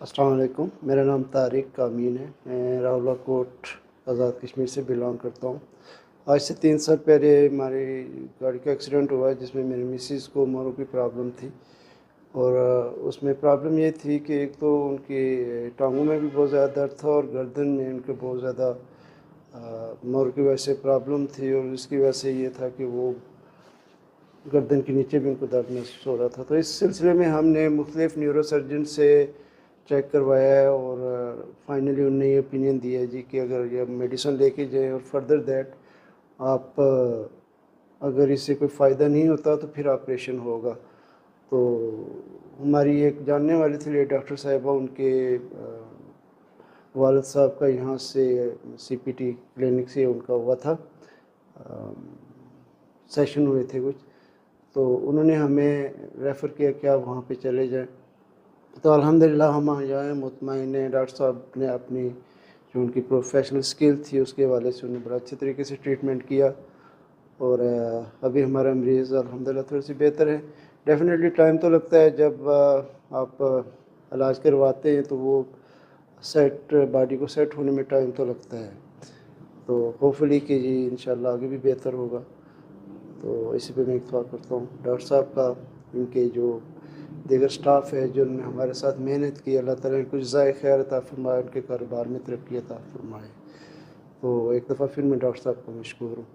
अस्सलाम वालेकुम। मेरा नाम तारिक कामीन है। मैं रावला कोट आज़ाद कश्मीर से बिलोंग करता हूँ। आज से 3 साल पहले हमारी गाड़ी का एक्सीडेंट हुआ जिसमें मेरी मिसेस को मोरों की प्रॉब्लम थी और उसमें प्रॉब्लम ये थी कि एक तो उनकी टांगों में भी बहुत ज़्यादा दर्द था और गर्दन में उनके बहुत ज़्यादा मोर की वजह से प्रॉब्लम थी और इसकी वजह से ये था कि वो गर्दन के नीचे भी उनको दर्द महसूस हो रहा था। तो इस सिलसिले में हमने मुख्तलिफ़ न्यूरो सर्जन से चेक करवाया है और फाइनली उन्होंने ये ओपिनियन दिया है जी कि अगर ये मेडिसिन लेके जाएँ और फर्दर दैट आप अगर इससे कोई फ़ायदा नहीं होता तो फिर ऑपरेशन होगा। तो हमारी एक जानने वाली थी लेडी डॉक्टर साहिबा, उनके वालिद साहब का यहाँ से सीपीटी क्लिनिक से उनका हुआ था, सेशन हुए थे कुछ, तो उन्होंने हमें रेफ़र किया कि आप वहाँ पे चले जाएं। तो अल्हम्दुलिल्लाह हम वहाँ जाए मुतमईन हैं। डॉक्टर साहब ने अपनी जो उनकी प्रोफेशनल स्किल थी उसके हवाले से उन्होंने बड़ा अच्छे तरीके से ट्रीटमेंट किया और अभी हमारा मरीज़ अल्हम्दुलिल्लाह थोड़ी सी बेहतर है। डेफ़िनेटली टाइम तो लगता है, जब आप इलाज करवाते हैं तो वो बॉडी को सेट होने में टाइम तो लगता है। तो होपफुली कि जी इंशाल्लाह आगे भी बेहतर होगा। तो इसी पे मैं इत्तफ़ाक़ करता हूँ। डॉक्टर साहब का, इनके जो दीगर स्टाफ़ है जिन्होंने हमारे साथ मेहनत की, अल्लाह ताला ने कुछ ज़ाय खैर अता फ़रमाए, उनके कारोबार में तरक्की अता फ़रमाए। तो एक दफ़ा फिर मैं डॉक्टर साहब को मशकूर हूँ।